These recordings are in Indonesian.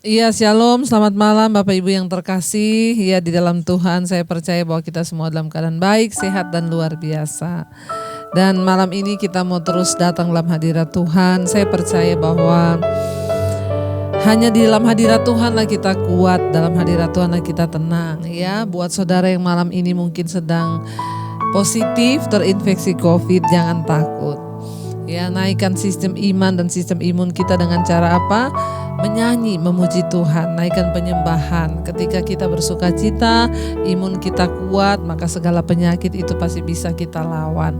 Iya, shalom, selamat malam Bapak Ibu yang terkasih. Ya, di dalam Tuhan saya percaya bahwa kita semua dalam keadaan baik, sehat dan luar biasa. Dan malam ini kita mau terus datang dalam hadirat Tuhan. Saya percaya bahwa hanya di dalam hadirat Tuhanlah kita kuat, dalam hadirat Tuhanlah kita tenang. Ya, buat saudara yang malam ini mungkin sedang positif terinfeksi COVID, jangan takut. Ya, naikkan sistem iman dan sistem imun kita dengan cara apa? Menyanyi, memuji Tuhan, naikkan penyembahan. Ketika kita bersuka cita, imun kita kuat, maka segala penyakit itu pasti bisa kita lawan.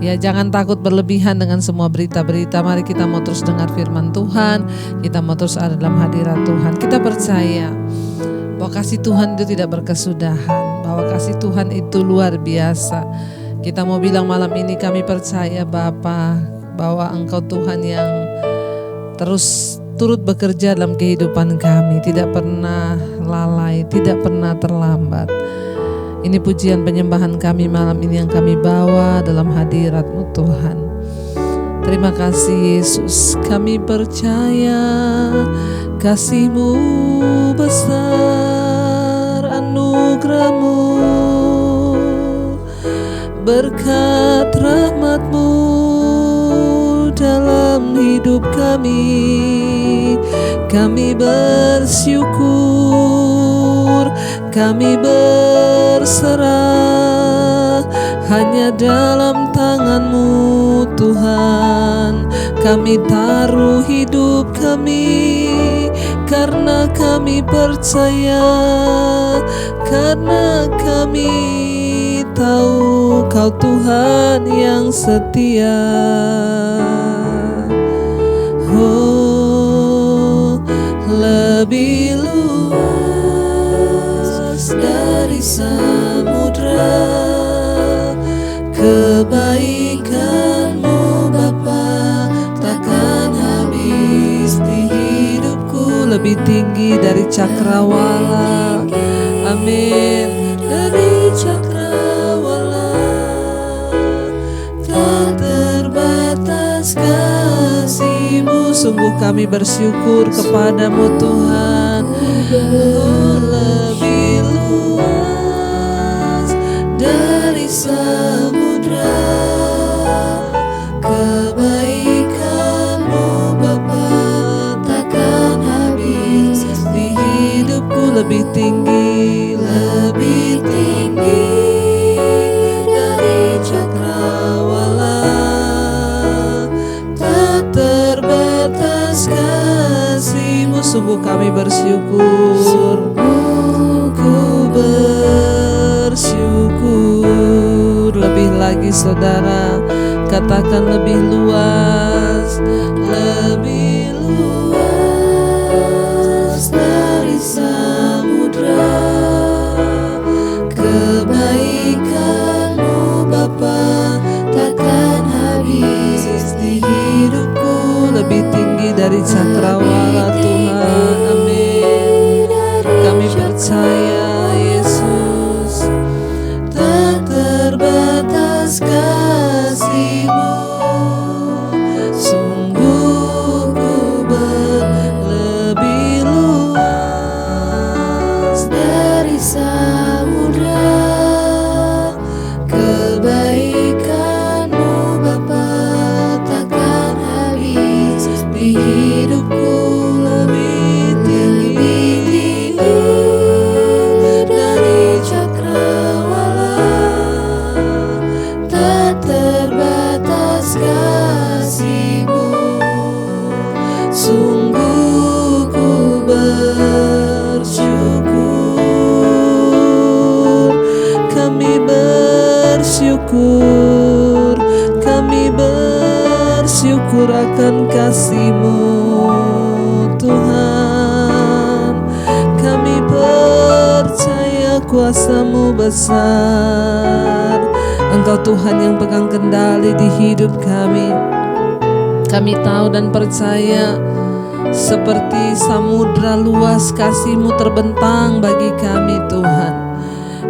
Ya, jangan takut berlebihan dengan semua berita-berita. Mari kita mau terus dengar firman Tuhan, kita mau terus ada dalam hadirat Tuhan. Kita percaya bahwa kasih Tuhan itu tidak berkesudahan, bahwa kasih Tuhan itu luar biasa. Kita mau bilang malam ini, kami percaya Bapa, bahwa Engkau Tuhan yang terus turut bekerja dalam kehidupan kami, tidak pernah lalai, tidak pernah terlambat. Ini pujian penyembahan kami malam ini yang kami bawa dalam hadirat-Mu Tuhan. Terima kasih Yesus, kami percaya kasih-Mu besar, anugerah-Mu, berkat rahmat-Mu dalam hidup kami bersyukur, kami berserah hanya dalam tangan-Mu Tuhan. Kami taruh hidup kami karena kami percaya, karena kami tahu Kau Tuhan yang setia. Oh, lebih luas dari samudra kebaikan-Mu Bapa, takkan habis di hidupku. Lebih tinggi dari cakrawala, amin, dari cakrawala, tak terbatas kasih-Mu. Sungguh kami bersyukur kepada-Mu Tuhan. Oh, lebih luas dari samudra kebaikan-Mu Bapa, takkan habis di hidupku. Lebih tinggi, lebih tinggi dari cakrawala, tak terbatas kasih-Mu. Sungguh kami bersyukur, ku bersyukur. Lebih lagi saudara, katakan lebih luas, lebih luas dari samudra kebaikan-Mu Bapa, takkan habis di hidupku. Lebih tinggi dari cakrawala Tuhan, amin. Kami percaya Yesus, tak terbatas kasih-Mu. Sungguh ku lebih luas dari samudra kebaikan-Mu Bapa, takkan habis di hidupku. Lebih tinggi dari cakrawala, tak terbatas kasih-Mu. Sungguh ku bersyukur, kami bersyukur, kami bersyukur akan kasih-Mu Tuhan. Kami percaya kuasa-Mu besar. Engkau Tuhan yang pegang kendali di hidup kami. Kami tahu dan percaya seperti samudra luas kasih-Mu terbentang bagi kami Tuhan.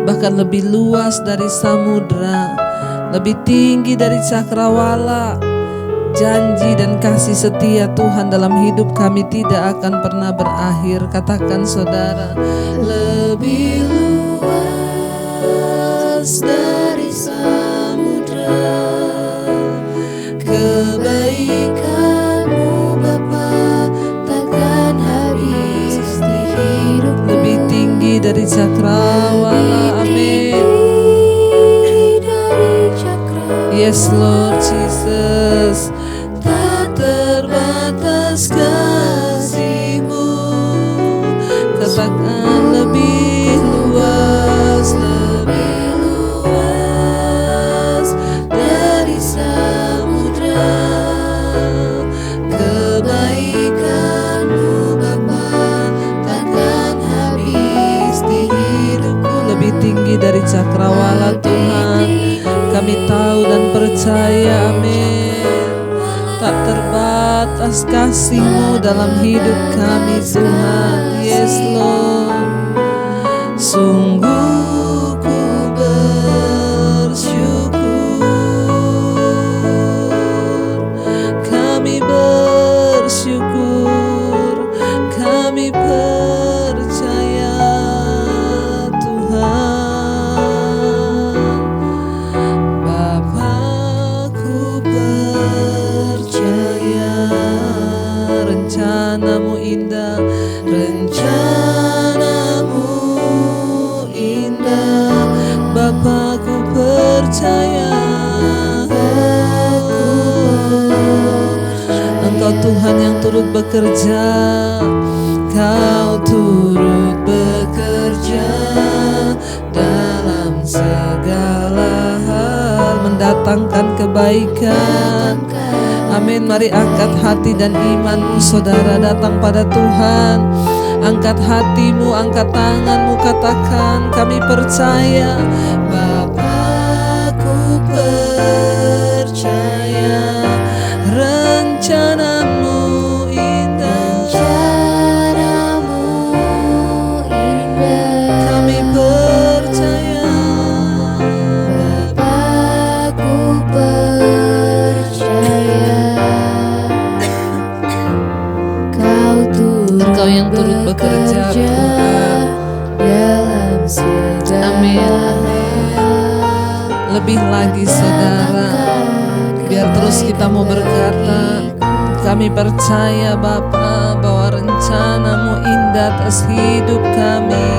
Bahkan lebih luas dari samudra, lebih tinggi dari cakrawala, janji dan kasih setia Tuhan dalam hidup kami tidak akan pernah berakhir. Katakan saudara, lebih luas dari samudra kebaikan-Mu Bapa, takkan habis di hidup. Lebih tinggi dari cakrawala. Amin. Yes Lord Jesus, tak terbatas kasih-Mu. Katakan lebih luas dari samudra kebaikan-Mu Bapa, takkan habis di hidupku. Lebih tinggi dari cakrawala Tuhan, kami tahu dan percaya. Amin. Tak terbatas kasih-Mu dalam hidup kami Tuhan. Yes Lord. Sungguh ku bersyukur, kami bersyukur, kami percaya Tuhan. Bapa-Ku percaya rencana-Mu indah, rencana-Mu indah. Bapa-Ku percaya Engkau Tuhan yang turut bekerja. Kau turut bekerja dalam segala hal, mendatangkan kebaikan. Amin. Mari angkat hati dan imanmu saudara, datang pada Tuhan. Angkat hatimu, angkat tanganmu, katakan, kami percaya. Bapa-Ku percaya rencana-Mu indah, kami percaya. Bapa-Ku percaya, Engkau yang turut bekerja Tuhan dalam segala. Amin. Lebih lagi saudara, biar terus kita mau berkata, kami percaya Bapa bahwa rencana-Mu indah atas hidup kami.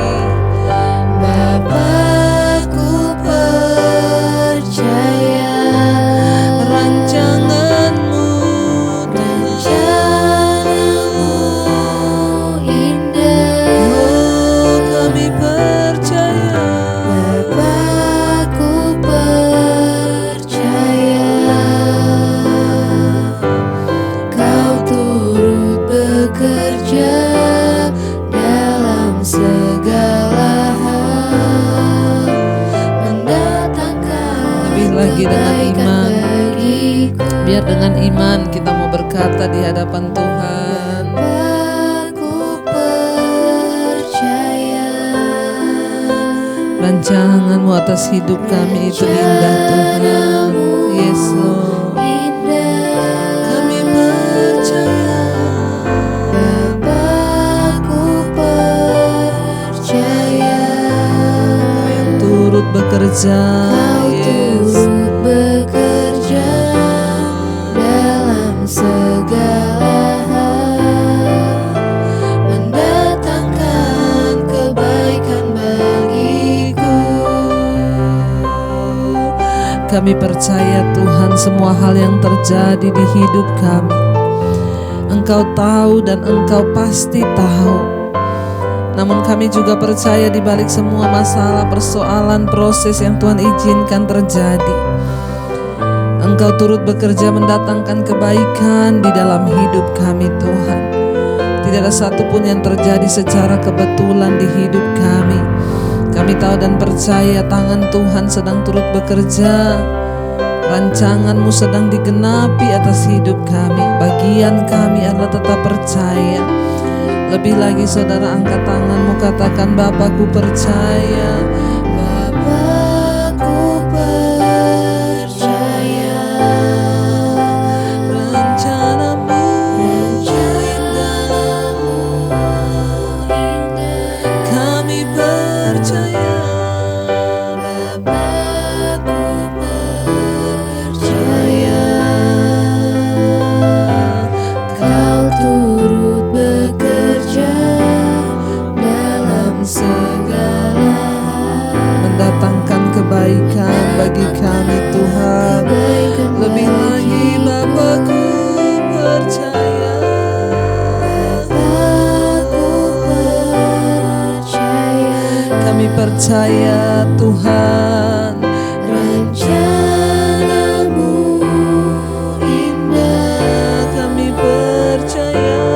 Bapa-Ku percaya Rancangan-Mu indah. Oh, kami percaya. Bapa-Ku percaya, Kau turut bekerja dalam segala hal, mendatangkan Lebih lagi dengan kebaikan iman. bagiku. Biar dengan iman kita mau berkata di hadapan Tuhan. Bapa-Ku percaya, Rancangan-Mu atas hidup kami itu indah Tuhan. Yes Lord. Kami percaya. Bapa-Ku percaya, Turut bekerja. Kau Yes. turut bekerja dalam segala hal, mendatangkan kebaikan bagiku. Kami percaya Tuhan semua hal yang terjadi di hidup kami, Engkau tahu dan Engkau pasti tahu. Namun kami juga percaya di balik semua masalah, persoalan, proses yang Tuhan izinkan terjadi, Engkau turut bekerja mendatangkan kebaikan di dalam hidup kami Tuhan. Tidak ada satupun yang terjadi secara kebetulan di hidup kami. Kami tahu dan percaya tangan Tuhan sedang turut bekerja. Rancangan-Mu sedang digenapi atas hidup kami. Bagian kami adalah tetap percaya. Lebih lagi saudara, angkat tanganmu, katakan, Bapa-Ku percaya. Bapa-Ku percaya percaya Tuhan. Rencanamu indah, Kami percaya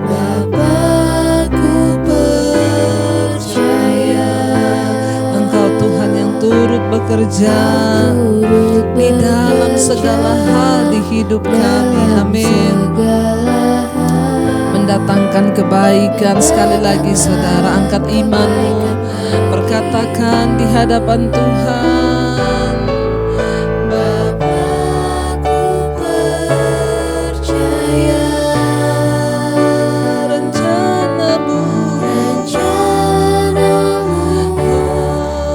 Bapakku percaya Engkau Tuhan yang turut bekerja turut di dalam segala hal di hidup kami. Amin. segala hal. Mendatangkan kebaikan. Sekali lagi saudara, angkat imanmu, perkatakan di hadapan Tuhan. Bapakku percaya Rencanamu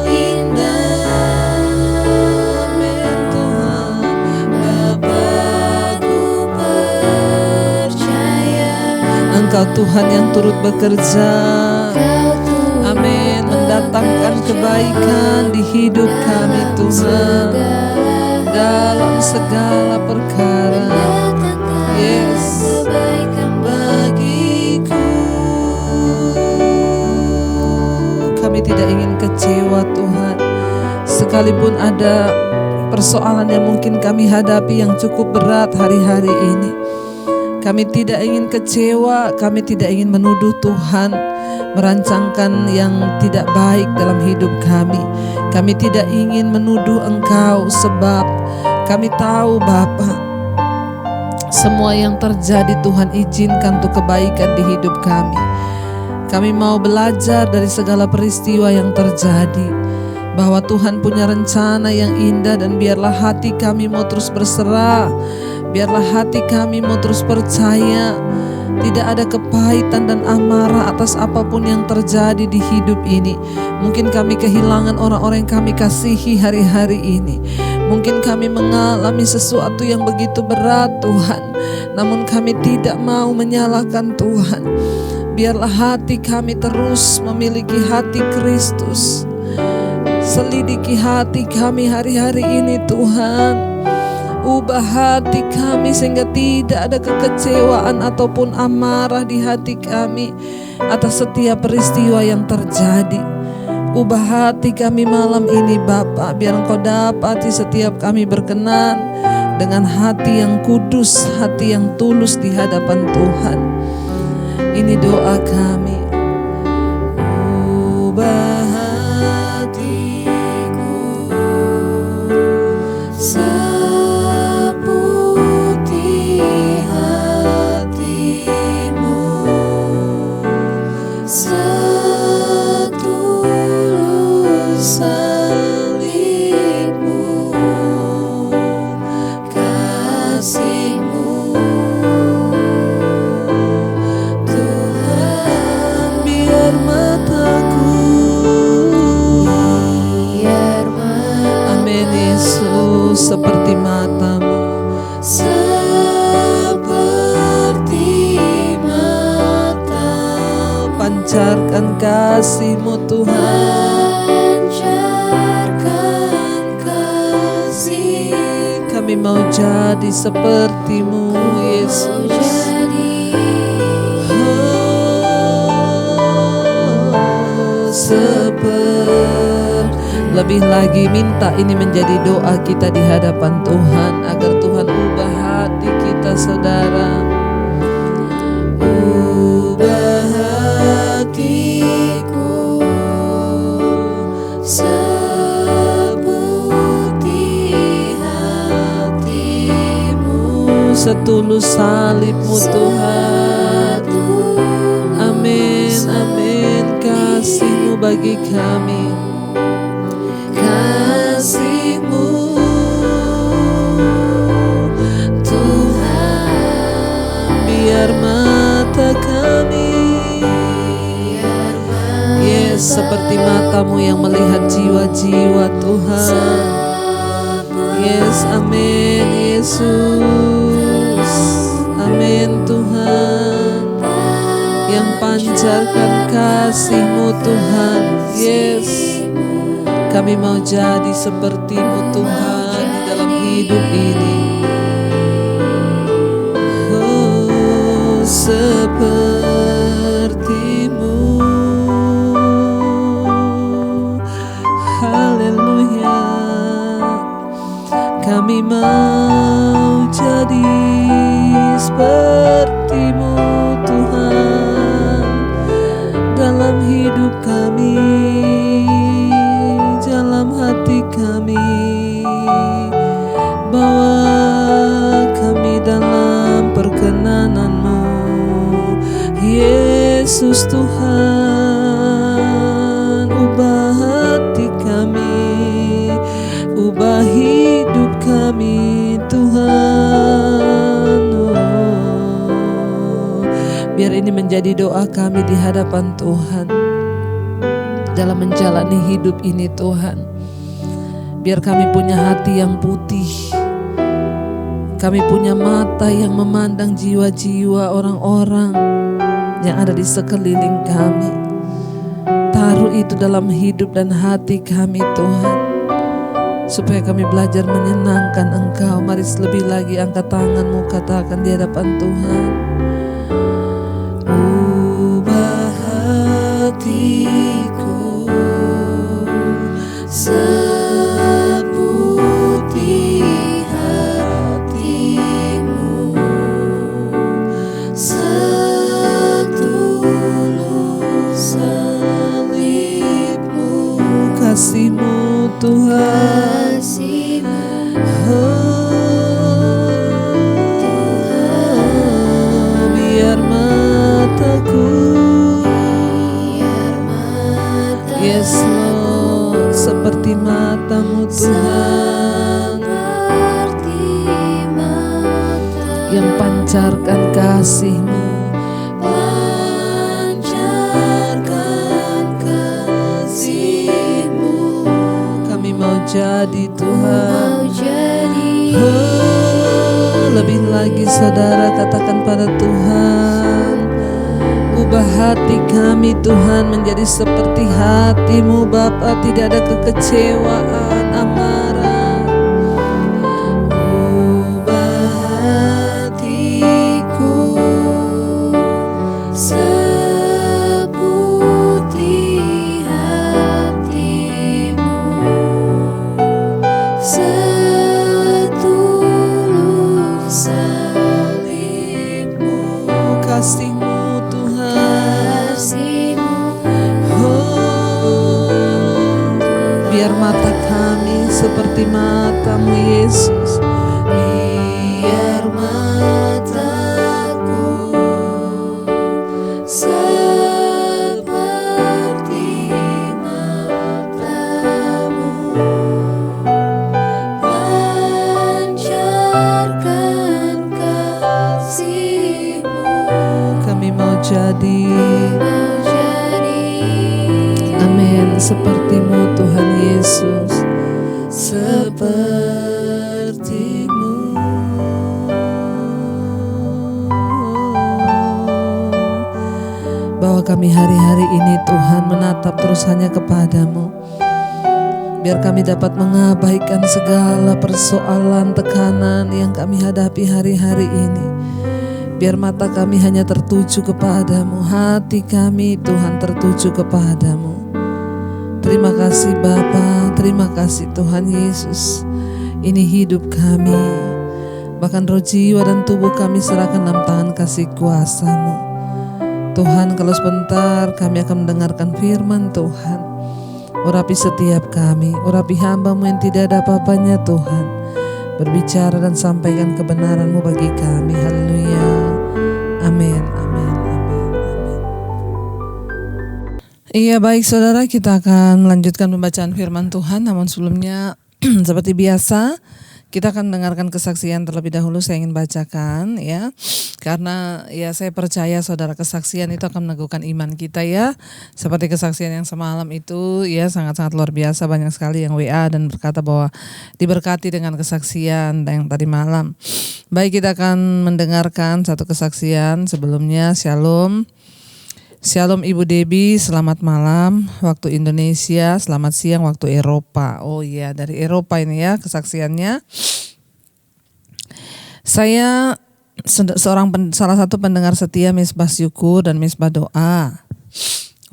indah. Amin Tuhan. Bapakku percaya Engkau Tuhan yang turut bekerja. Kau turut Amin. Mendatangkan kebaikan di hidup kami Tuhan, dalam segala perkara. Yes, kebaikan bagiku. Kami tidak ingin kecewa Tuhan. Sekalipun ada persoalan yang mungkin kami hadapi yang cukup berat hari-hari ini, kami tidak ingin kecewa, kami tidak ingin menuduh Tuhan merancangkan yang tidak baik dalam hidup kami. Kami tidak ingin menuduh Engkau sebab kami tahu Bapa, semua yang terjadi Tuhan izinkan untuk kebaikan di hidup kami. Kami mau belajar dari segala peristiwa yang terjadi, bahwa Tuhan punya rencana yang indah, dan biarlah hati kami mau terus berserah. Biarlah hati kami mau terus percaya tidak ada kepahitan dan amarah atas apapun yang terjadi di hidup ini. Mungkin kami kehilangan orang-orang yang kami kasihi hari-hari ini. Mungkin kami mengalami sesuatu yang begitu berat Tuhan, namun kami tidak mau menyalahkan Tuhan. Biarlah hati kami terus memiliki hati Kristus. Selidiki hati kami hari-hari ini Tuhan. Ubah hati kami sehingga tidak ada kekecewaan ataupun amarah di hati kami atas setiap peristiwa yang terjadi. Ubah hati kami malam ini Bapa, biar Engkau dapati setiap kami berkenan dengan hati yang kudus, hati yang tulus di hadapan Tuhan. Ini doa kami. Ubah hatiku seputih hatimu, setulus salibmu, kasihmu Tuhan. biar mataku, amin Yesus, seperti matamu. seperti mata Pancarkan kasih-Mu Tuhan. pancarkan kasih. Kami mau jadi seperti-Mu Yesus. Lebih lagi minta ini menjadi doa kita di hadapan Tuhan, agar Tuhan ubah hati kita saudara. Ubah hatiku seputih hatimu, setulus salib-Mu Tuhan. Amin, amin. Kasih-Mu bagi kami, kasih-Mu Tuhan. Biar mata kami, yes, seperti mata-Mu yang melihat jiwa-jiwa Tuhan. Yes, amin Yesus. Amin Tuhan. Yang pancarkan kasih-Mu Tuhan. Yes, kami mau jadi seperti-Mu Tuhan di dalam hidup ini. Oh, seperti-Mu. Kami mau jadi seperti-Mu Tuhan dalam hidup kami, dalam hati kami. Bawa kami dalam perkenanan-Mu, Yesus Tuhan. Ubah hati kami, ubah hidup kami Tuhan. Biar ini menjadi doa kami di hadapan Tuhan dalam menjalani hidup ini Tuhan. Biar kami punya hati yang putih, kami punya mata yang memandang jiwa-jiwa orang-orang yang ada di sekeliling kami. Taruh itu dalam hidup dan hati kami Tuhan, supaya kami belajar menyenangkan Engkau. Mari lebih lagi angkat tanganmu, katakan di hadapan Tuhan. Ubah hatiku seputih hati-Mu, setulus salib-Mu, kasih-Mu Tuhan. Biar mataku, yes Lord, seperti mata-Mu Tuhan, yang pancarkan kasih-Mu, kami mau jadi Tuhan. Lebih lagi saudara katakan pada Tuhan, ubah hati kami Tuhan menjadi seperti hati-Mu Bapa, tidak ada kekecewaan, amarah. Ubah hatiku seputih hati-Mu, setulus salib-Mu, kasih-Mu Tuhan. Biar mata kami seperti mata-Mu Yesus. Biar mataku seperti mata-Mu, pancarkan kasih-Mu. Kami mau jadi, amin, seperti-Mu Tuhan Yesus, seperti-Mu. Bahwa kami hari-hari ini Tuhan menatap terus hanya kepada-Mu. Biar kami dapat mengabaikan segala persoalan, tekanan yang kami hadapi hari-hari ini. Biar mata kami hanya tertuju kepada-Mu, hati kami Tuhan tertuju kepada-Mu. Terima kasih Bapa, terima kasih Tuhan Yesus. Ini hidup kami, bahkan roh, jiwa dan tubuh kami serahkan dalam tangan kasih kuasa-Mu. Tuhan, kalau sebentar kami akan mendengarkan firman Tuhan. Urapi setiap kami, urapi hamba-Mu yang tidak ada apa-apanya Tuhan. Berbicara dan sampaikan kebenaran-Mu bagi kami. Haleluya. Amin, amin, amin, amin. Iya, baik saudara, kita akan melanjutkan pembacaan firman Tuhan. Namun sebelumnya seperti biasa kita akan mendengarkan kesaksian terlebih dahulu. Saya ingin bacakan ya, karena ya saya percaya saudara, kesaksian itu akan meneguhkan iman kita ya. Seperti kesaksian yang semalam itu ya, sangat-sangat luar biasa. Banyak sekali yang WA dan berkata bahwa diberkati dengan kesaksian yang tadi malam. Baik, kita akan mendengarkan satu kesaksian. Sebelumnya shalom. Shalom Ibu Debbie, selamat malam waktu Indonesia, selamat siang waktu Eropa. Oh iya, dari Eropa ini ya kesaksiannya. Saya salah satu pendengar setia Misbah Syukur dan Misbah Doa.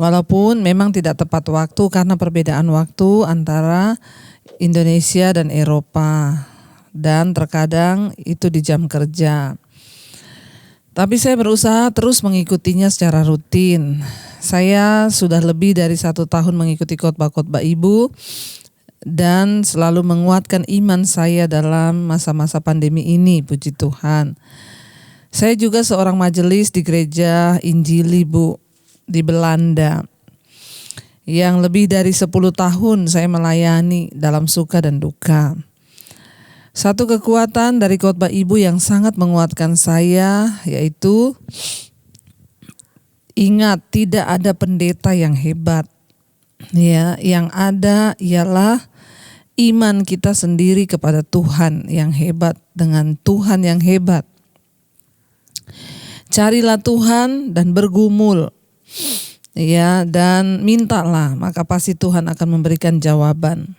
Walaupun memang tidak tepat waktu karena perbedaan waktu antara Indonesia dan Eropa. dan terkadang itu di jam kerja. Tapi saya berusaha terus mengikutinya secara rutin. Saya sudah lebih dari 1 tahun mengikuti khotbah-khotbah Ibu dan selalu menguatkan iman saya dalam masa-masa pandemi ini, puji Tuhan. Saya juga seorang majelis di gereja Injili, Bu, di Belanda. Yang lebih dari 10 tahun saya melayani dalam suka dan duka. Satu kekuatan dari khotbah Ibu yang sangat menguatkan saya yaitu ingat tidak ada pendeta yang hebat. Ya, yang ada ialah iman kita sendiri kepada Tuhan yang hebat dengan Tuhan yang hebat. Carilah Tuhan dan bergumul. Ya, dan mintalah, maka pasti Tuhan akan memberikan jawaban.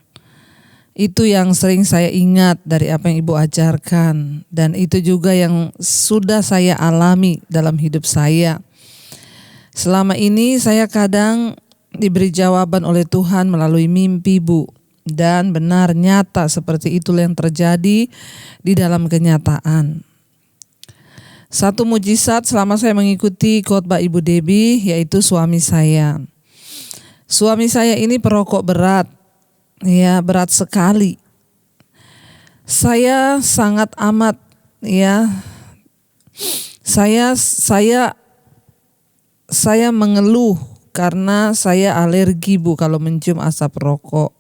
Itu yang sering saya ingat dari apa yang Ibu ajarkan, dan itu juga yang sudah saya alami dalam hidup saya. Selama ini saya kadang diberi jawaban oleh Tuhan melalui mimpi, Bu, dan benar nyata seperti itulah yang terjadi di dalam kenyataan. Satu mujizat selama saya mengikuti khotbah Ibu Debbie yaitu suami saya. Suami saya ini perokok berat. Ya, berat sekali. Saya sangat amat saya mengeluh karena saya alergi, Bu, kalau mencium asap rokok.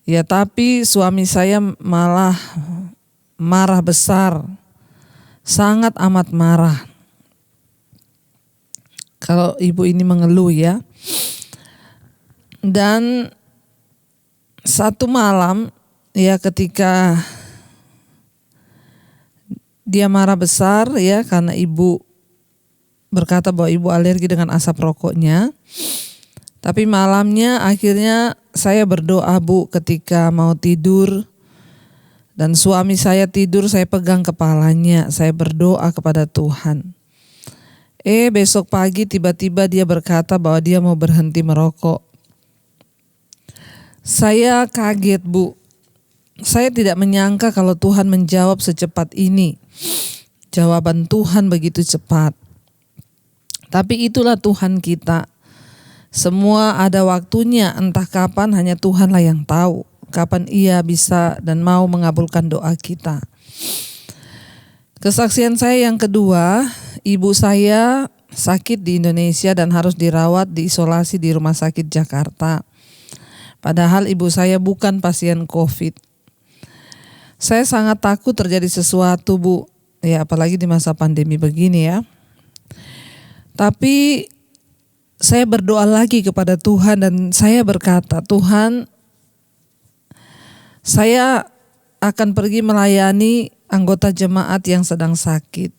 Ya, tapi suami saya malah marah besar. Sangat amat marah. Kalau Ibu ini mengeluh ya. Dan satu malam ya ketika dia marah besar ya karena Ibu berkata bahwa Ibu alergi dengan asap rokoknya. Tapi malamnya akhirnya saya berdoa, Bu, ketika mau tidur dan suami saya tidur, saya pegang kepalanya, saya berdoa kepada Tuhan. Besok pagi tiba-tiba dia berkata bahwa dia mau berhenti merokok. Saya kaget, Bu. Saya tidak menyangka kalau Tuhan menjawab secepat ini. Jawaban Tuhan begitu cepat. Tapi itulah Tuhan kita. Semua ada waktunya, entah kapan hanya Tuhanlah yang tahu. Kapan Ia bisa dan mau mengabulkan doa kita. Kesaksian saya yang kedua, ibu saya sakit di Indonesia dan harus dirawat diisolasi di rumah sakit Jakarta. Padahal ibu saya bukan pasien COVID. Saya sangat takut terjadi sesuatu, Bu. Ya, apalagi di masa pandemi begini ya. Tapi saya berdoa lagi kepada Tuhan dan saya berkata, Tuhan, saya akan pergi melayani anggota jemaat yang sedang sakit.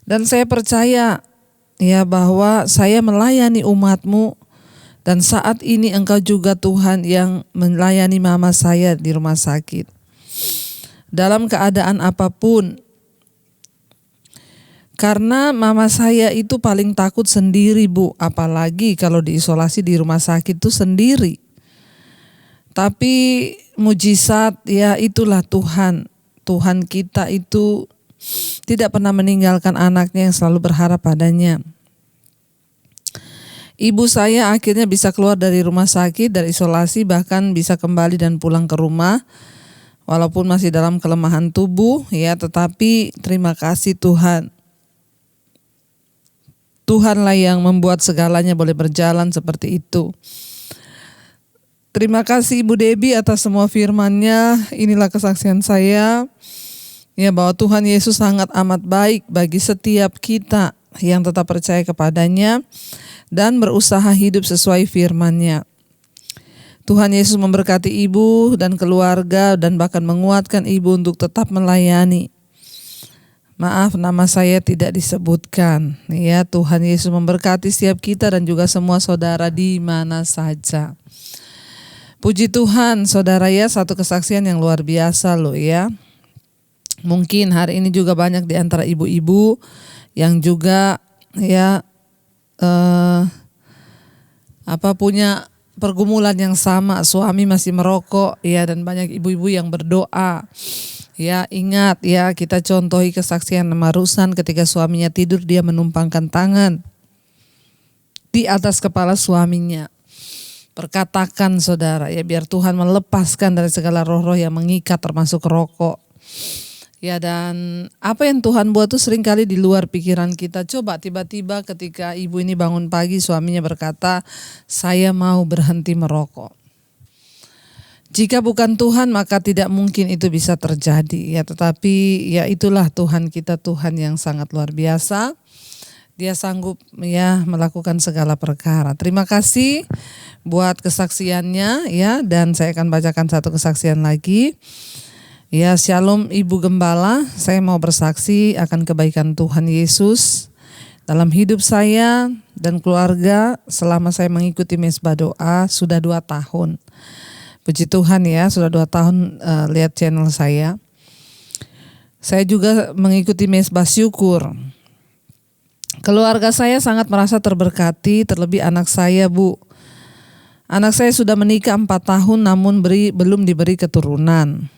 Dan saya percaya ya bahwa saya melayani umat-Mu. Dan saat ini Engkau juga Tuhan yang melayani mama saya di rumah sakit. Dalam keadaan apapun. Karena mama saya itu paling takut sendiri, Bu. Apalagi kalau diisolasi di rumah sakit itu sendiri. Tapi mujizat ya itulah Tuhan. Tuhan kita itu tidak pernah meninggalkan anaknya yang selalu berharap padanya. Ibu saya akhirnya bisa keluar dari rumah sakit, dari isolasi, bahkan bisa kembali dan pulang ke rumah. Walaupun masih dalam kelemahan tubuh, ya, tetapi terima kasih Tuhan. Tuhanlah yang membuat segalanya boleh berjalan seperti itu. Terima kasih Ibu Debbie atas semua firman-Nya. Inilah kesaksian saya. Ya, bahwa Tuhan Yesus sangat amat baik bagi setiap kita yang tetap percaya kepadanya dan berusaha hidup sesuai firman-Nya. Tuhan Yesus memberkati ibu dan keluarga dan bahkan menguatkan ibu untuk tetap melayani. Maaf, nama saya tidak disebutkan. Ya, Tuhan Yesus memberkati setiap kita dan juga semua saudara di mana saja. Puji Tuhan, saudara ya, satu kesaksian yang luar biasa loh ya. Mungkin hari ini juga banyak di antara ibu-ibu yang juga ya punya pergumulan yang sama, suami masih merokok ya, dan banyak ibu-ibu yang berdoa. Ya, ingat ya, kita contohi kesaksian Marusan ketika suaminya tidur, dia menumpangkan tangan di atas kepala suaminya. Perkatakan saudara ya, biar Tuhan melepaskan dari segala roh-roh yang mengikat termasuk rokok. Ya, dan apa yang Tuhan buat tuh seringkali di luar pikiran kita. Coba tiba-tiba ketika ibu ini bangun pagi, suaminya berkata, saya mau berhenti merokok. Jika bukan Tuhan maka tidak mungkin itu bisa terjadi ya, tetapi ya itulah Tuhan kita, Tuhan yang sangat luar biasa. Dia sanggup ya melakukan segala perkara. Terima kasih buat kesaksiannya ya, dan saya akan bacakan satu kesaksian lagi. Ya, Shalom Ibu Gembala, saya mau bersaksi akan kebaikan Tuhan Yesus dalam hidup saya dan keluarga selama saya mengikuti Mesbah Doa sudah 2 tahun. Puji Tuhan ya, sudah 2 tahun lihat channel saya. Saya juga mengikuti Mesbah Syukur. Keluarga saya sangat merasa terberkati, terlebih anak saya, Bu. Anak saya sudah menikah 4 tahun namun belum diberi keturunan.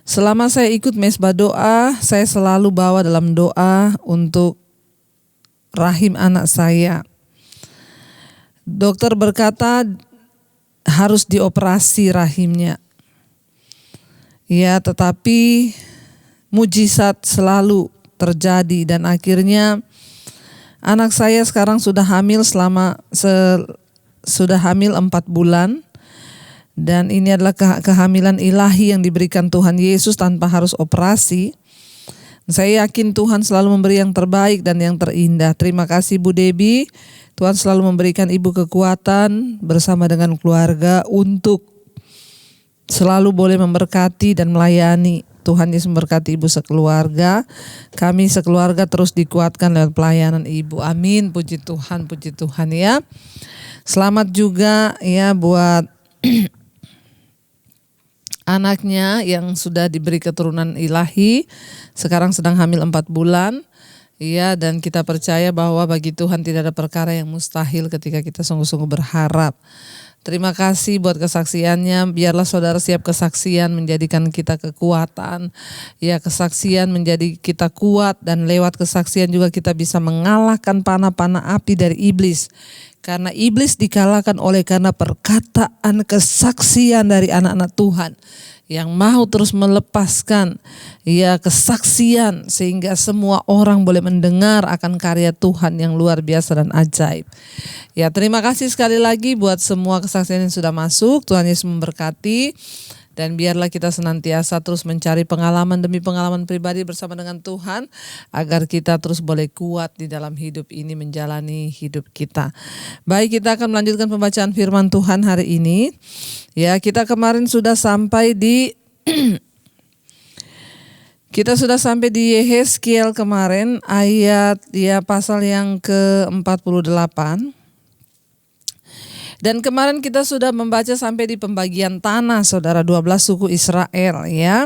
Selama saya ikut Mesbah Doa, saya selalu bawa dalam doa untuk rahim anak saya. Dokter berkata harus dioperasi rahimnya. Ya, tetapi mujizat selalu terjadi dan akhirnya anak saya sekarang sudah hamil sudah hamil 4 bulan. Dan ini adalah kehamilan ilahi yang diberikan Tuhan Yesus tanpa harus operasi. Saya yakin Tuhan selalu memberi yang terbaik dan yang terindah. Terima kasih Bu Debbie. Tuhan selalu memberikan Ibu kekuatan bersama dengan keluarga untuk selalu boleh memberkati dan melayani. Tuhan Yesus memberkati Ibu sekeluarga. Kami sekeluarga terus dikuatkan lewat pelayanan Ibu. Amin. Puji Tuhan ya. Selamat juga ya buat anaknya yang sudah diberi keturunan ilahi. Sekarang sedang hamil 4 bulan. Ya, dan kita percaya bahwa bagi Tuhan tidak ada perkara yang mustahil ketika kita sungguh-sungguh berharap. Terima kasih buat kesaksiannya. Biarlah saudara siap kesaksian menjadikan kita kekuatan. Ya, kesaksian menjadi kita kuat dan lewat kesaksian juga kita bisa mengalahkan panah-panah api dari iblis. Karena iblis dikalahkan karena perkataan kesaksian dari anak-anak Tuhan yang mau terus melepaskan ya kesaksian sehingga semua orang boleh mendengar akan karya Tuhan yang luar biasa dan ajaib. Ya, terima kasih sekali lagi buat semua kesaksian yang sudah masuk. Tuhan Yesus memberkati. Dan biarlah kita senantiasa terus mencari pengalaman demi pengalaman pribadi bersama dengan Tuhan, agar kita terus boleh kuat di dalam hidup ini menjalani hidup kita. Baik, kita akan melanjutkan pembacaan firman Tuhan hari ini. Ya, kita kemarin sudah sampai di Yehezkiel kemarin, ayat ya pasal yang ke-48. Dan kemarin kita sudah membaca sampai di pembagian tanah saudara 12 suku Israel ya.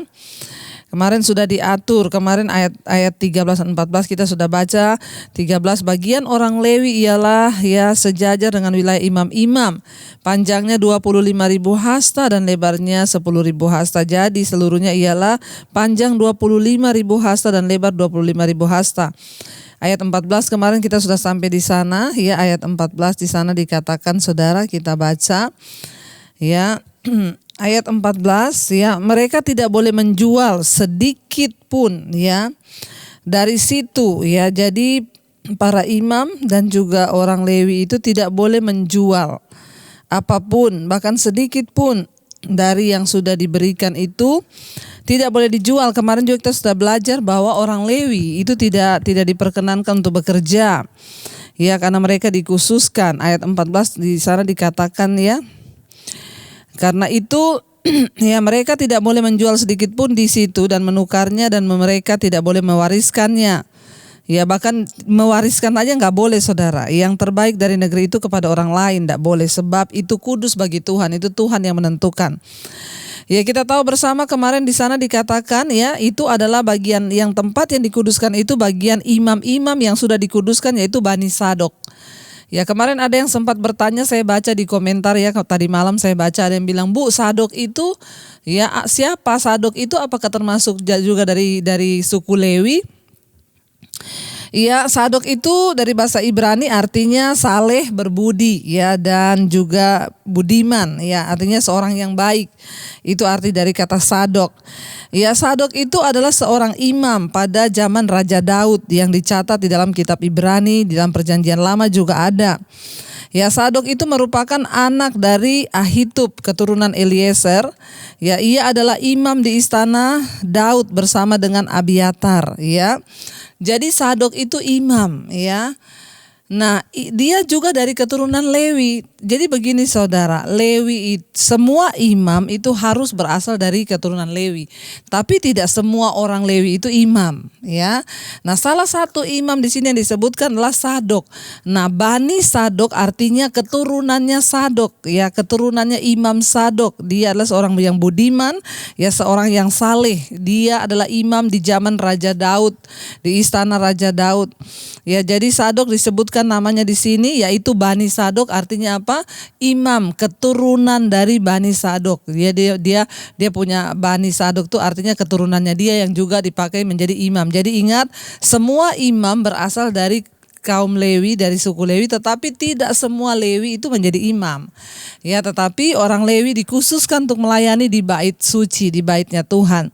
Kemarin sudah diatur, kemarin ayat 13 dan 14 kita sudah baca. 13 bagian orang Lewi ialah ya sejajar dengan wilayah imam-imam. Panjangnya 25.000 hasta dan lebarnya 10.000 hasta. Jadi seluruhnya ialah panjang 25.000 hasta dan lebar 25.000 hasta. Ayat 14 kemarin kita sudah sampai di sana ya, ayat 14 di sana dikatakan saudara, kita baca ya. Ayat 14 ya, mereka tidak boleh menjual sedikit pun ya dari situ ya. Jadi para imam dan juga orang Lewi itu tidak boleh menjual apapun, bahkan sedikit pun dari yang sudah diberikan itu tidak boleh dijual. Kemarin juga kita sudah belajar bahwa orang Lewi itu tidak diperkenankan untuk bekerja. Ya, karena mereka dikhususkan. Ayat 14 di sana dikatakan ya. Karena itu ya mereka tidak boleh menjual sedikit pun di situ dan menukarnya, dan mereka tidak boleh mewariskannya. Ya, bahkan mewariskan aja nggak boleh saudara. Yang terbaik dari negeri itu kepada orang lain nggak boleh, sebab itu kudus bagi Tuhan. Itu Tuhan yang menentukan. Ya, kita tahu bersama kemarin di sana dikatakan ya, itu adalah bagian yang tempat yang dikuduskan itu bagian imam-imam yang sudah dikuduskan, yaitu Bani Sadok. Ya, kemarin ada yang sempat bertanya, saya baca di komentar ya, tadi malam saya baca ada yang bilang, Bu, Sadok itu ya siapa? Sadok itu apakah termasuk juga dari suku Lewi? Ya, Sadok itu dari bahasa Ibrani artinya saleh, berbudi ya, dan juga budiman ya, artinya seorang yang baik. Itu arti dari kata Sadok. Ya, Sadok itu adalah seorang imam pada zaman Raja Daud yang dicatat di dalam kitab Ibrani, di dalam Perjanjian Lama juga ada. Ya, Sadok itu merupakan anak dari Ahitub, keturunan Eliezer. Ya, ia adalah imam di istana Daud bersama dengan Abiatar ya. Jadi Sadok itu imam ya. Nah, dia juga dari keturunan Lewi. Jadi begini saudara, semua imam itu harus berasal dari keturunan Lewi. Tapi tidak semua orang Lewi itu imam, ya. Nah, salah satu imam di sini yang disebutkan adalah Sadok. Nah, Bani Sadok artinya keturunannya Sadok, ya, keturunannya Imam Sadok. Dia adalah seorang yang budiman, ya, seorang yang saleh. Dia adalah imam di zaman Raja Daud, di istana Raja Daud. Ya, jadi Sadok disebutkan namanya di sini yaitu Bani Sadok, artinya apa? Imam, keturunan dari Bani Sadok. Dia punya Bani Sadok tuh artinya keturunannya dia yang juga dipakai menjadi imam. Jadi ingat, semua imam berasal dari kaum Lewi, dari suku Lewi, tetapi tidak semua Lewi itu menjadi imam. Ya, tetapi orang Lewi dikhususkan untuk melayani di bait suci, di baitnya Tuhan.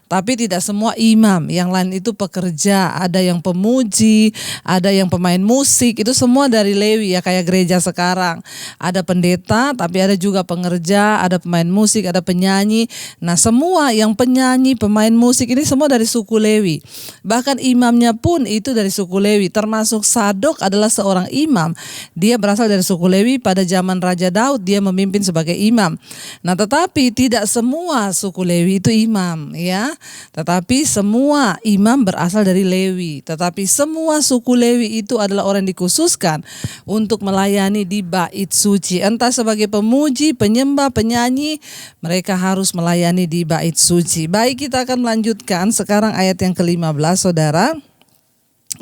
Tapi tidak semua imam, yang lain itu pekerja, ada yang pemuji, ada yang pemain musik, itu semua dari Lewi ya, kayak gereja sekarang. Ada pendeta, tapi ada juga pengerja, ada pemain musik, ada penyanyi. Nah, semua yang penyanyi, pemain musik ini semua dari suku Lewi. Bahkan imamnya pun itu dari suku Lewi, termasuk Sadok adalah seorang imam. Dia berasal dari suku Lewi, pada zaman Raja Daud dia memimpin sebagai imam. Nah, tetapi tidak semua suku Lewi itu imam ya. Tetapi semua imam berasal dari Lewi. Tetapi semua suku Lewi itu adalah orang yang dikhususkan untuk melayani di bait suci. Entah sebagai pemuji, penyembah, penyanyi, mereka harus melayani di bait suci. Baik, kita akan melanjutkan sekarang ayat yang ke-15, saudara.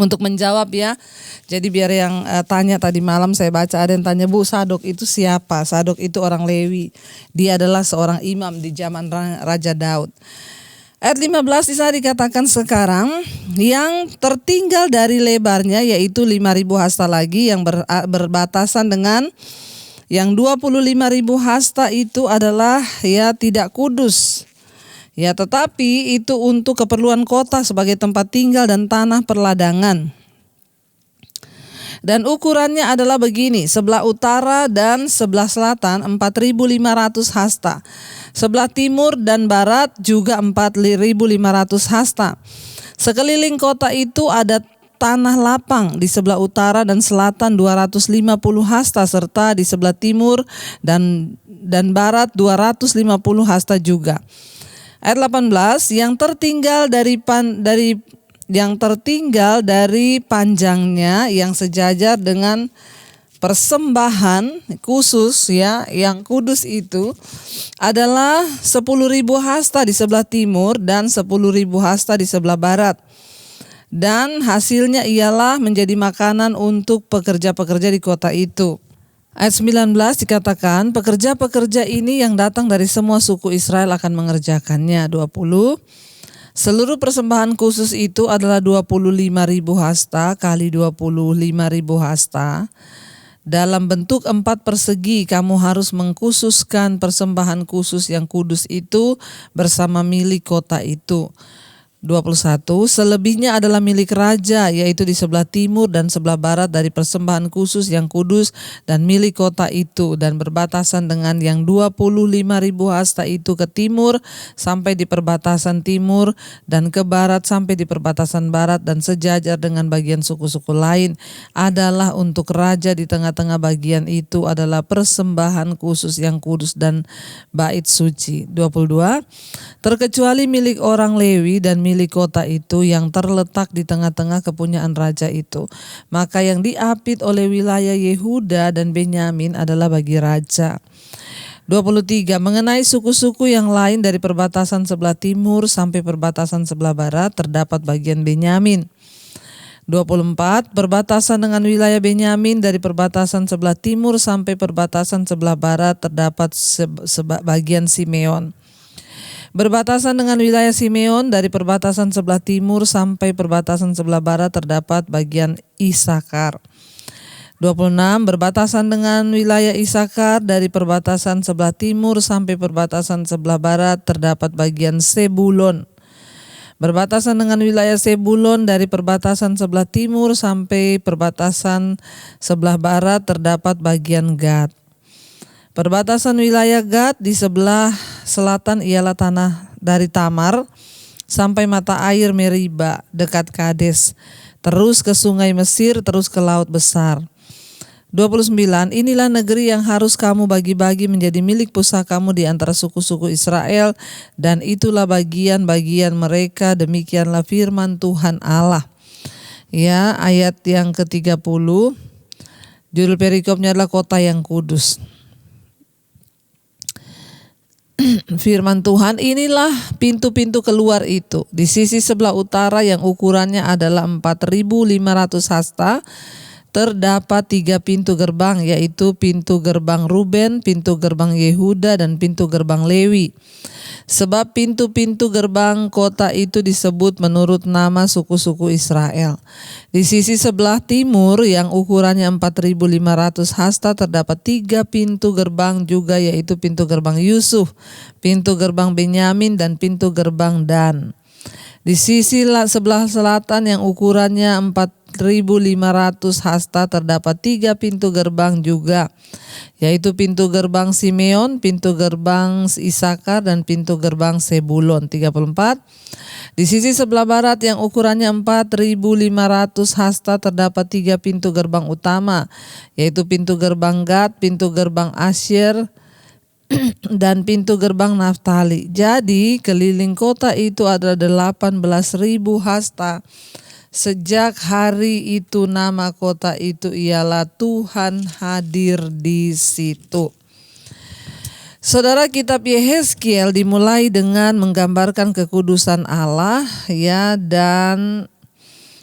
Untuk menjawab ya, jadi biar yang tanya tadi malam saya baca ada yang tanya, Bu, Sadok itu siapa? Sadok itu orang Lewi. Dia adalah seorang imam di zaman Raja Daud. Ayat 15 di sana dikatakan sekarang yang tertinggal dari lebarnya yaitu 5.000 hasta lagi yang berbatasan dengan yang 25.000 hasta itu adalah ya tidak kudus. Ya, tetapi itu untuk keperluan kota sebagai tempat tinggal dan tanah perladangan. Dan ukurannya adalah begini, sebelah utara dan sebelah selatan 4.500 hasta. Sebelah timur dan barat juga 4.500 hasta. Sekeliling kota itu ada tanah lapang di sebelah utara dan selatan 250 hasta, serta di sebelah timur dan barat 250 hasta juga. Ayat 18, yang tertinggal dari panjangnya yang sejajar dengan persembahan khusus ya, yang kudus itu adalah 10.000 hasta di sebelah timur dan 10.000 hasta di sebelah barat. Dan hasilnya ialah menjadi makanan untuk pekerja-pekerja di kota itu. Ayat 19 dikatakan, pekerja-pekerja ini yang datang dari semua suku Israel akan mengerjakannya. 20, seluruh persembahan khusus itu adalah 25.000 hasta kali 25.000 hasta. Dalam bentuk 4 persegi kamu harus mengkhususkan persembahan khusus yang kudus itu bersama milik kota itu. 21, selebihnya adalah milik raja, yaitu di sebelah timur dan sebelah barat dari persembahan khusus yang kudus dan milik kota itu, dan berbatasan dengan yang 25.000 hasta itu ke timur sampai di perbatasan timur dan ke barat sampai di perbatasan barat, dan sejajar dengan bagian suku-suku lain adalah untuk raja. Di tengah-tengah bagian itu adalah persembahan khusus yang kudus dan bait suci. 22, terkecuali milik orang Lewi dan milik kota itu yang terletak di tengah-tengah kepunyaan raja itu, maka yang diapit oleh wilayah Yehuda dan Benyamin adalah bagi raja. 23, mengenai suku-suku yang lain dari perbatasan sebelah timur sampai perbatasan sebelah barat terdapat bagian Benyamin. 24, perbatasan dengan wilayah Benyamin dari perbatasan sebelah timur sampai perbatasan sebelah barat terdapat bagian Simeon. Berbatasan dengan wilayah Simeon dari perbatasan sebelah timur sampai perbatasan sebelah barat terdapat bagian Isakar. 26, berbatasan dengan wilayah Isakar dari perbatasan sebelah timur sampai perbatasan sebelah barat terdapat bagian Sebulon. Berbatasan dengan wilayah Sebulon dari perbatasan sebelah timur sampai perbatasan sebelah barat terdapat bagian Gad. Perbatasan wilayah Gad di sebelah selatan ialah tanah dari Tamar sampai mata air Meriba dekat Kades, terus ke sungai Mesir, terus ke Laut Besar. 29, inilah negeri yang harus kamu bagi-bagi menjadi milik pusakamu di antara suku-suku Israel, dan itulah bagian-bagian mereka, demikianlah firman Tuhan Allah. Ya, ayat yang ke-30, judul perikopnya adalah kota yang kudus. Firman Tuhan, inilah pintu-pintu keluar itu. Di sisi sebelah utara yang ukurannya adalah 4.500 hasta, terdapat 3 pintu gerbang, yaitu pintu gerbang Ruben, pintu gerbang Yehuda, dan pintu gerbang Lewi. Sebab pintu-pintu gerbang kota itu disebut menurut nama suku-suku Israel. Di sisi sebelah timur yang ukurannya 4.500 hasta terdapat 3 pintu gerbang juga, yaitu pintu gerbang Yusuf, pintu gerbang Benyamin, dan pintu gerbang Dan. Di sisi sebelah selatan yang ukurannya 4.500 hasta terdapat 3 pintu gerbang juga, yaitu pintu gerbang Simeon, pintu gerbang Isakar, dan pintu gerbang Sebulon. 34. Di sisi sebelah barat yang ukurannya 4.500 hasta terdapat 3 pintu gerbang utama, yaitu pintu gerbang Gad, pintu gerbang Asyer, dan pintu gerbang Naftali. Jadi keliling kota itu ada 18.000 hasta. Sejak hari itu nama kota itu ialah Tuhan hadir di situ. Saudara, kitab Yehezkiel dimulai dengan menggambarkan kekudusan Allah, ya, dan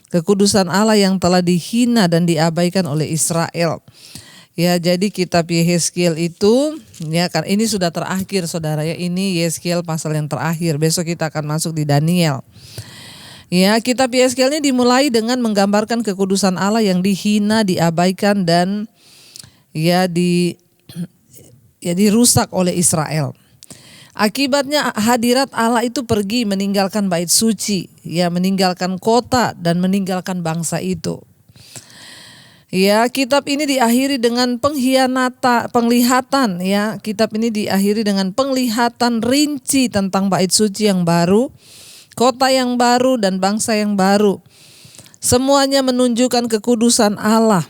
kekudusan Allah yang telah dihina dan diabaikan oleh Israel. Ya, jadi kitab Yehezkiel itu, ya kan, ini sudah terakhir saudara ya, ini Yehezkiel pasal yang terakhir. Besok kita akan masuk di Daniel. Ya, kitab Yehezkiel ini dimulai dengan menggambarkan kekudusan Allah yang dihina, diabaikan, dan dirusak oleh Israel. Akibatnya hadirat Allah itu pergi meninggalkan bait suci, ya, meninggalkan kota dan meninggalkan bangsa itu. Ya, kitab ini diakhiri dengan penglihatan, ya. Kitab ini diakhiri dengan penglihatan rinci tentang bait suci yang baru, kota yang baru, dan bangsa yang baru. Semuanya menunjukkan kekudusan Allah.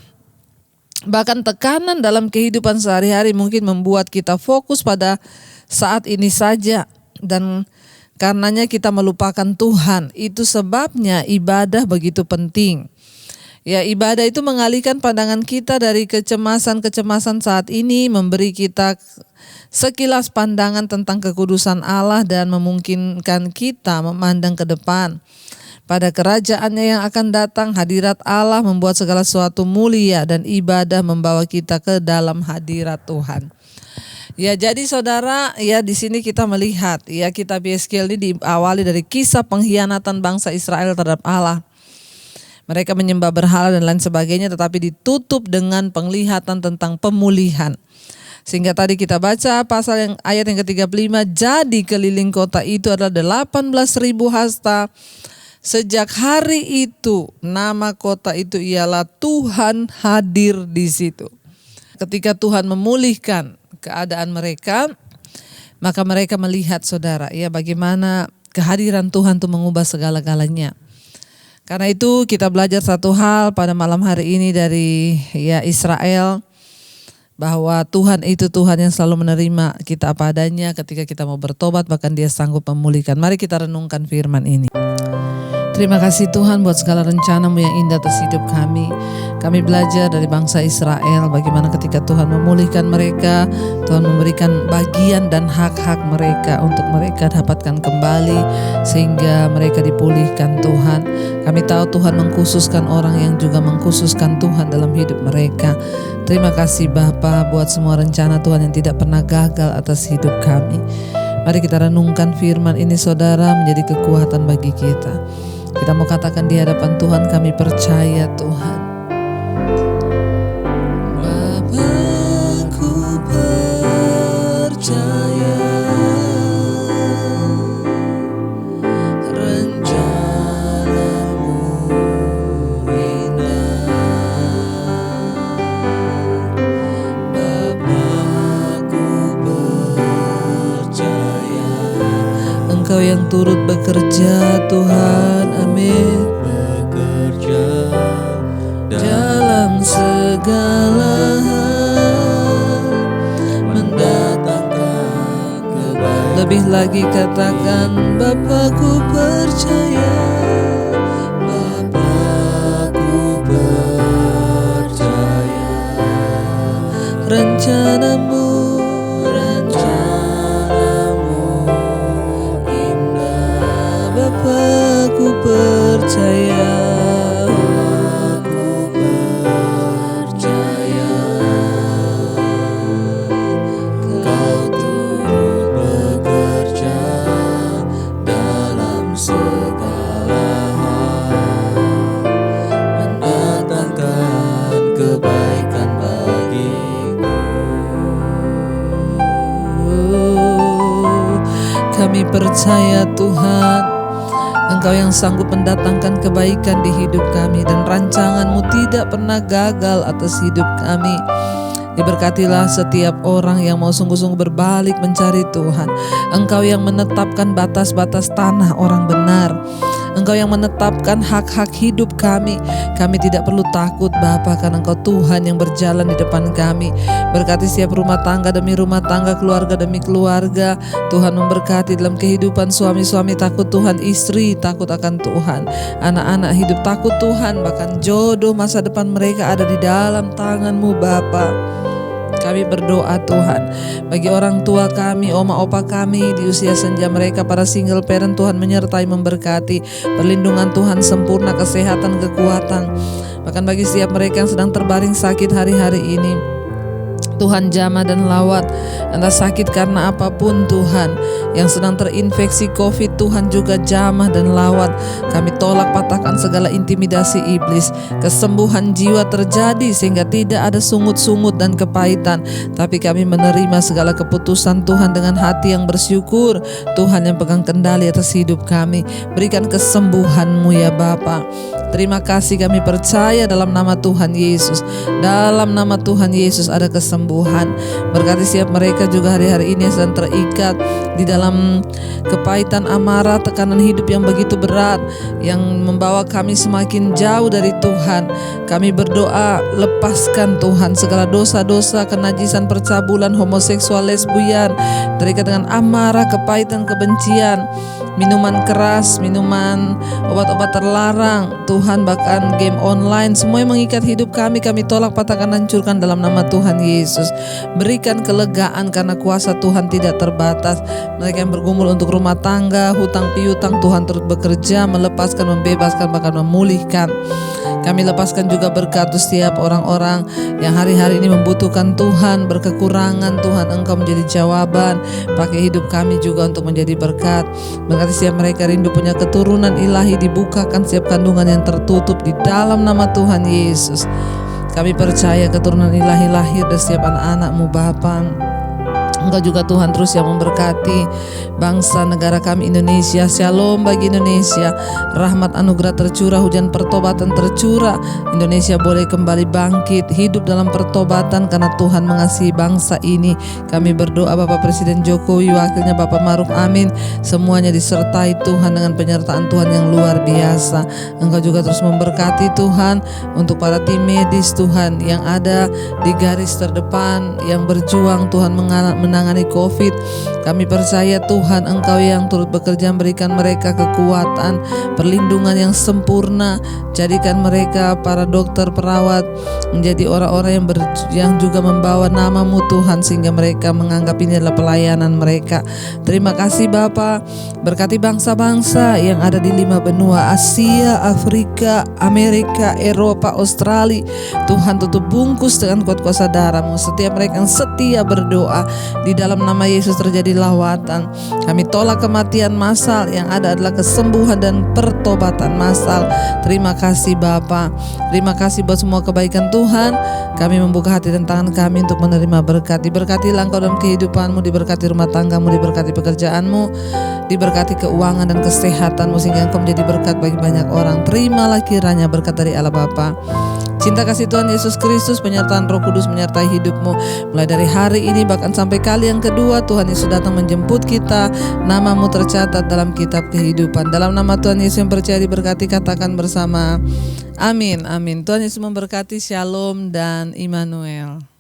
Bahkan tekanan dalam kehidupan sehari-hari mungkin membuat kita fokus pada saat ini saja, dan karenanya kita melupakan Tuhan. Itu sebabnya ibadah begitu penting. Ya, ibadah itu mengalihkan pandangan kita dari kecemasan-kecemasan saat ini, memberi kita sekilas pandangan tentang kekudusan Allah dan memungkinkan kita memandang ke depan pada kerajaannya yang akan datang. Hadirat Allah membuat segala sesuatu mulia dan ibadah membawa kita ke dalam hadirat Tuhan. Ya, jadi saudara, ya, di sini kita melihat, ya, kitab Yehezkiel ini diawali dari kisah pengkhianatan bangsa Israel terhadap Allah. Mereka menyembah berhala dan lain sebagainya, tetapi ditutup dengan penglihatan tentang pemulihan. Sehingga tadi kita baca ayat yang ke-35, jadi keliling kota itu adalah 18.000 hasta. Sejak hari itu nama kota itu ialah Tuhan hadir di situ. Ketika Tuhan memulihkan keadaan mereka, maka mereka melihat saudara, ya, bagaimana kehadiran Tuhan itu mengubah segala-galanya. Karena itu kita belajar satu hal pada malam hari ini dari, ya, Israel, bahwa Tuhan itu Tuhan yang selalu menerima kita apa adanya ketika kita mau bertobat, bahkan Dia sanggup memulihkan. Mari kita renungkan firman ini. Terima kasih Tuhan buat segala rencana-Mu yang indah atas hidup kami. Kami belajar dari bangsa Israel bagaimana ketika Tuhan memulihkan mereka, Tuhan memberikan bagian dan hak-hak mereka untuk mereka dapatkan kembali sehingga mereka dipulihkan Tuhan. Kami tahu Tuhan mengkhususkan orang yang juga mengkhususkan Tuhan dalam hidup mereka. Terima kasih Bapa buat semua rencana Tuhan yang tidak pernah gagal atas hidup kami. Mari kita renungkan firman ini saudara, menjadi kekuatan bagi kita. Kita mau katakan di hadapan Tuhan, kami percaya Tuhan. Bapa, ku percaya rencana-Mu indah. Bapa, ku percaya Engkau yang turut bekerja Tuhan, amin. bekerja Dalam segala hal mendatangkan kebaikan. lebih lagi katakan, Bapa-ku percaya. Bapa-ku percaya Rencana-Mu indah. Bapa-ku percaya. Aku percaya Kau turut bekerja dalam segala hal, mendatangkan kebaikan bagiku. Kami percaya Tuhan, Engkau yang sanggup mendatangkan kebaikan di hidup kami, dan rancangan-Mu tidak pernah gagal atas hidup kami. Diberkatilah setiap orang yang mau sungguh-sungguh berbalik mencari Tuhan. Engkau yang menetapkan batas-batas tanah orang benar. Engkau yang menetapkan hak-hak hidup kami. Kami tidak perlu takut Bapa, karena Engkau Tuhan yang berjalan di depan kami. Berkati setiap rumah tangga demi rumah tangga, keluarga demi keluarga. Tuhan memberkati dalam kehidupan suami-suami takut Tuhan, istri takut akan Tuhan, anak-anak hidup takut Tuhan, bahkan jodoh masa depan mereka ada di dalam tangan-Mu Bapa. Kami berdoa Tuhan bagi orang tua kami, oma opa kami di usia senja mereka, para single parent, Tuhan menyertai memberkati, perlindungan Tuhan sempurna, kesehatan, kekuatan. Bahkan bagi setiap mereka yang sedang terbaring sakit hari-hari ini, Tuhan jamah dan lawat. Entah sakit karena apapun Tuhan, yang sedang terinfeksi COVID, Tuhan juga jamah dan lawat. Kami tolak patahkan segala intimidasi iblis. Kesembuhan jiwa terjadi sehingga tidak ada sungut-sungut dan kepahitan, tapi kami menerima segala keputusan Tuhan dengan hati yang bersyukur. Tuhan yang pegang kendali atas hidup kami. Berikan kesembuhan-Mu ya Bapa. Terima kasih, kami percaya dalam nama Tuhan Yesus. Dalam nama Tuhan Yesus ada kesembuhan. Berkati setiap mereka juga hari-hari ini yang sedang terikat di dalam kepahitan, amarah, tekanan hidup yang begitu berat, yang membawa kami semakin jauh dari Tuhan. Kami berdoa, lepaskan Tuhan segala dosa-dosa, kenajisan, percabulan, homoseksual, lesbian, terikat dengan amarah, kepahitan, kebencian, minuman keras, minuman obat-obat terlarang, Tuhan, bahkan game online, semua yang mengikat hidup kami tolak, patahkan, hancurkan dalam nama Tuhan Yesus. Berikan kelegaan karena kuasa Tuhan tidak terbatas. Mereka yang bergumul untuk rumah tangga, hutang piutang, Tuhan turut bekerja, melepaskan, membebaskan, bahkan memulihkan. Kami lepaskan juga berkat setiap orang-orang yang hari-hari ini membutuhkan Tuhan, berkekurangan, Tuhan Engkau menjadi jawaban. Pakai hidup kami juga untuk menjadi berkat. Berkati setiap mereka rindu punya keturunan ilahi, dibukakan setiap kandungan yang tertutup di dalam nama Tuhan Yesus. Kami percaya keturunan ilahi lahir dari setiap anak-anak-Mu Bapa. Engkau juga Tuhan terus yang memberkati bangsa negara kami Indonesia. Shalom bagi Indonesia. Rahmat anugerah tercurah, hujan pertobatan tercurah. Indonesia boleh kembali bangkit, hidup dalam pertobatan karena Tuhan mengasihi bangsa ini. Kami berdoa Bapak Presiden Jokowi, wakilnya Bapak Maruf Amin, semuanya disertai Tuhan dengan penyertaan Tuhan yang luar biasa. Engkau juga terus memberkati Tuhan untuk para tim medis Tuhan yang ada di garis terdepan, yang berjuang Tuhan menangani COVID. Kami percaya Tuhan Engkau yang turut bekerja memberikan mereka kekuatan, perlindungan yang sempurna. Jadikan mereka para dokter, perawat menjadi orang-orang yang juga membawa nama-Mu Tuhan, sehingga mereka menganggap ini adalah pelayanan mereka. Terima kasih Bapa. Berkati bangsa-bangsa yang ada di 5 benua, Asia, Afrika, Amerika, Eropa, Australia. Tuhan tutup bungkus dengan kuat kuasa darah-Mu. Setiap mereka yang setia berdoa, di dalam nama Yesus terjadi lawatan. Kami tolak kematian massal, yang ada adalah kesembuhan dan pertobatan massal. Terima kasih Bapa. Terima kasih buat semua kebaikan Tuhan. Kami membuka hati dan tangan kami untuk menerima berkat. Diberkatilah Engkau dalam kehidupan-Mu, diberkati rumah tangga-Mu, diberkati pekerjaan-Mu, diberkati keuangan dan kesehatan-Mu, sehingga Engkau menjadi berkat bagi banyak orang. Terimalah kiranya berkat dari Allah Bapa. Cinta kasih Tuhan Yesus Kristus, penyertaan Roh Kudus menyertai hidupmu mulai dari hari ini bahkan sampai kali yang kedua. Tuhan Yesus datang menjemput kita, nama-Mu tercatat dalam kitab kehidupan. Dalam nama Tuhan Yesus yang percaya diberkati, katakan bersama, amin, amin. Tuhan Yesus memberkati. Shalom dan Immanuel.